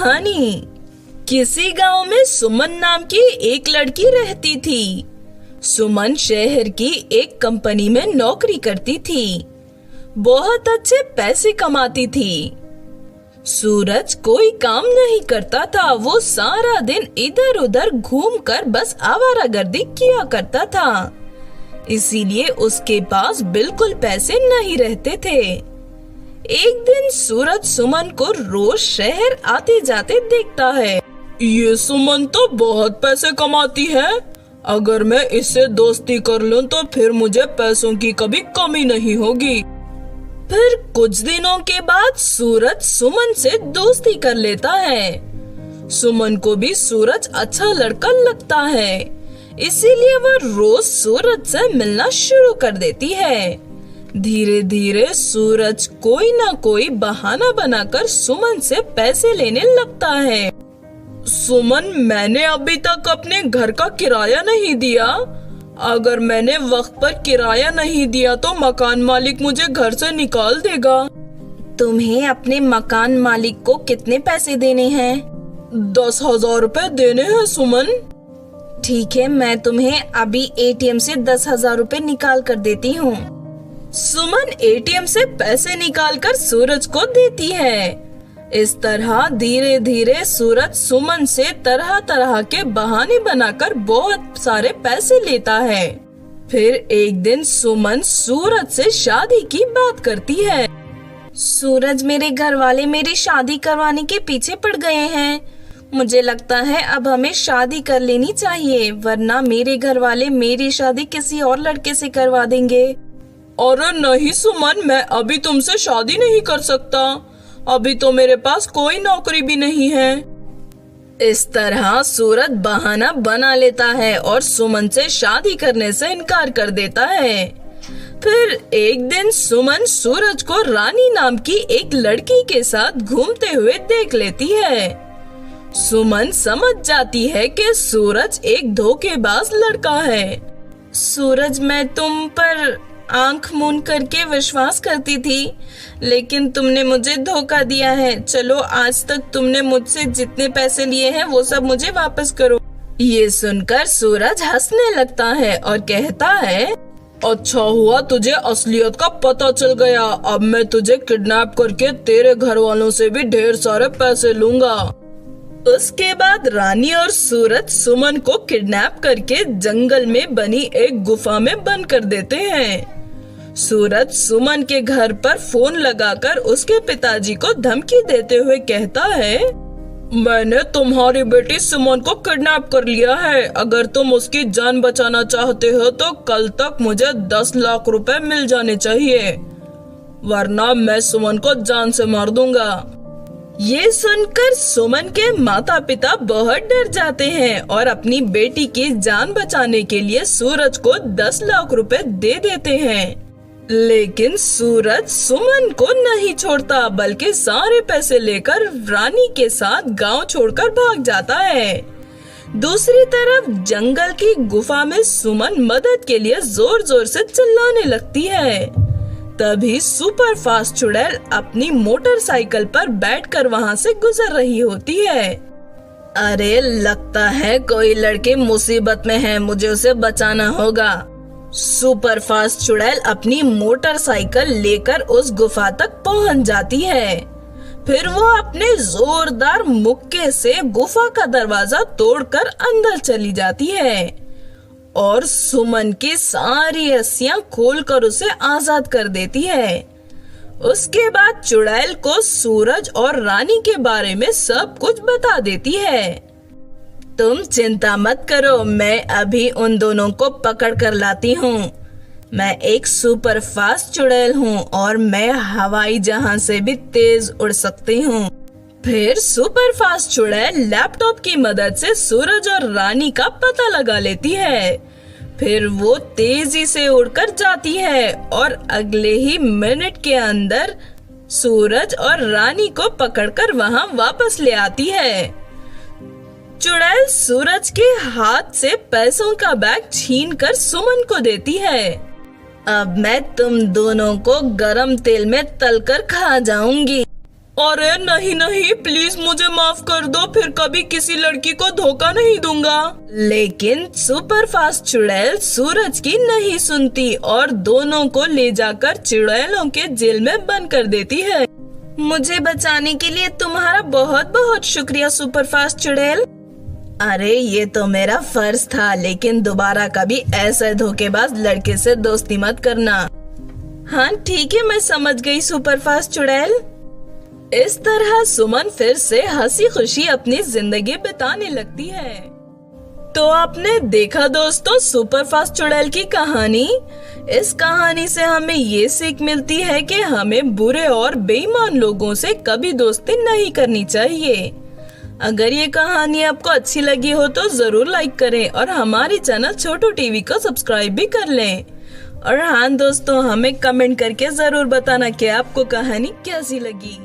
कहानी। किसी गांव में सुमन नाम की एक लड़की रहती थी। सुमन शहर की एक कंपनी में नौकरी करती थी। बहुत अच्छे पैसे कमाती थी। सूरज कोई काम नहीं करता था। वो सारा दिन इधर उधर घूमकर बस आवारागर्दी किया करता था। इसीलिए उसके पास बिल्कुल पैसे नहीं रहते थे। एक दिन सूरज सुमन को रोज शहर आते जाते देखता है। ये सुमन तो बहुत पैसे कमाती है। अगर मैं इससे दोस्ती कर लूं तो फिर मुझे पैसों की कभी कमी नहीं होगी। फिर कुछ दिनों के बाद सूरज सुमन से दोस्ती कर लेता है। सुमन को भी सूरज अच्छा लड़का लगता है, इसीलिए वह रोज सूरज से मिलना शुरू कर देती है। धीरे धीरे सूरज कोई ना कोई बहाना बनाकर सुमन से पैसे लेने लगता है। सुमन, मैंने अभी तक अपने घर का किराया नहीं दिया। अगर मैंने वक्त पर किराया नहीं दिया तो मकान मालिक मुझे घर से निकाल देगा। तुम्हें अपने मकान मालिक को कितने पैसे देने हैं? 10,000 रुपए देने हैं सुमन। ठीक है, मैं तुम्हें अभी एटीएम से 10,000 रुपए निकाल कर देती हूँ। सुमन एटीएम से पैसे निकाल कर सूरज को देती है। इस तरह धीरे धीरे सूरज सुमन से तरह तरह के बहाने बनाकर बहुत सारे पैसे लेता है। फिर एक दिन सुमन सूरज से शादी की बात करती है। सूरज, मेरे घर वाले मेरी शादी करवाने के पीछे पड़ गए हैं। मुझे लगता है अब हमें शादी कर लेनी चाहिए, वरना मेरे घर वाले मेरी शादी किसी और लड़के से करवा देंगे। अरे नहीं सुमन, मैं अभी तुमसे शादी नहीं कर सकता। अभी तो मेरे पास कोई नौकरी भी नहीं है। इस तरह सूरज बहाना बना लेता है और सुमन से शादी करने से इनकार कर देता है। फिर एक दिन सुमन सूरज को रानी नाम की एक लड़की के साथ घूमते हुए देख लेती है। सुमन समझ जाती है कि सूरज एक धोखेबाज लड़का है। सूरज, मैं तुम पर आंख मूंद करके विश्वास करती थी, लेकिन तुमने मुझे धोखा दिया है। चलो, आज तक तुमने मुझसे जितने पैसे लिए हैं वो सब मुझे वापस करो। ये सुनकर सूरज हंसने लगता है और कहता है, अच्छा हुआ तुझे असलियत का पता चल गया। अब मैं तुझे किडनैप करके तेरे घर वालों से भी ढेर सारे पैसे लूंगा। उसके बाद रानी और सूरज सुमन को किडनैप करके जंगल में बनी एक गुफा में बंद कर देते हैं। सूरज सुमन के घर पर फोन लगाकर उसके पिताजी को धमकी देते हुए कहता है, मैंने तुम्हारी बेटी सुमन को किडनैप कर लिया है। अगर तुम उसकी जान बचाना चाहते हो तो कल तक मुझे 10 लाख रुपए मिल जाने चाहिए, वरना मैं सुमन को जान से मार दूंगा। ये सुनकर सुमन के माता पिता बहुत डर जाते हैं और अपनी बेटी की जान बचाने के लिए सूरज को 10 लाख रुपए दे देते हैं। लेकिन सूरज सुमन को नहीं छोड़ता, बल्कि सारे पैसे लेकर रानी के साथ गांव छोड़कर भाग जाता है। दूसरी तरफ जंगल की गुफा में सुमन मदद के लिए जोर जोर से चिल्लाने लगती है। तभी सुपर फास्ट चुड़ैल अपनी मोटरसाइकिल पर बैठकर वहां से गुजर रही होती है। अरे, लगता है कोई लड़की मुसीबत में है, मुझे उसे बचाना होगा। सुपर फास्ट चुड़ैल अपनी मोटरसाइकिल लेकर उस गुफा तक पहुंच जाती है। फिर वो अपने जोरदार मुक्के से गुफा का दरवाजा तोड़कर अंदर चली जाती है और सुमन की सारी रस्सियां खोलकर उसे आजाद कर देती है। उसके बाद चुड़ैल को सूरज और रानी के बारे में सब कुछ बता देती है। तुम चिंता मत करो, मैं अभी उन दोनों को पकड़ कर लाती हूँ। मैं एक सुपर फास्ट चुड़ैल हूँ और मैं हवाई जहाज से भी तेज उड़ सकती हूँ। फिर सुपर फास्ट चुड़ैल लैपटॉप की मदद से सूरज और रानी का पता लगा लेती है। फिर वो तेजी से उड़कर जाती है और अगले ही मिनट के अंदर सूरज और रानी को पकड़कर वहां वापस ले आती है। चुड़ैल सूरज के हाथ से पैसों का बैग छीनकर सुमन को देती है। अब मैं तुम दोनों को गरम तेल में तलकर खा जाऊंगी। अरे नहीं नहीं, प्लीज मुझे माफ कर दो, फिर कभी किसी लड़की को धोखा नहीं दूंगा। लेकिन सुपर फास्ट चुड़ैल सूरज की नहीं सुनती और दोनों को ले जाकर चुड़ैलों के जेल में बंद कर देती है। मुझे बचाने के लिए तुम्हारा बहुत बहुत शुक्रिया सुपर फास्ट चुड़ैल। अरे ये तो मेरा फर्ज था, लेकिन दोबारा कभी ऐसे धोखेबाज लड़के से दोस्ती मत करना। हाँ ठीक है, मैं समझ गई सुपर फास्ट चुड़ैल। इस तरह सुमन फिर से हंसी खुशी अपनी जिंदगी बिताने लगती है। तो आपने देखा दोस्तों सुपर फास्ट चुड़ैल की कहानी। इस कहानी से हमें ये सीख मिलती है कि हमें बुरे और बेईमान लोगों से कभी दोस्ती नहीं करनी चाहिए। अगर ये कहानी आपको अच्छी लगी हो तो जरूर लाइक करें और हमारे चैनल छोटू टीवी को सब्सक्राइब भी कर लें। और हाँ दोस्तों, हमें कमेंट करके जरूर बताना कि आपको कहानी कैसी लगी।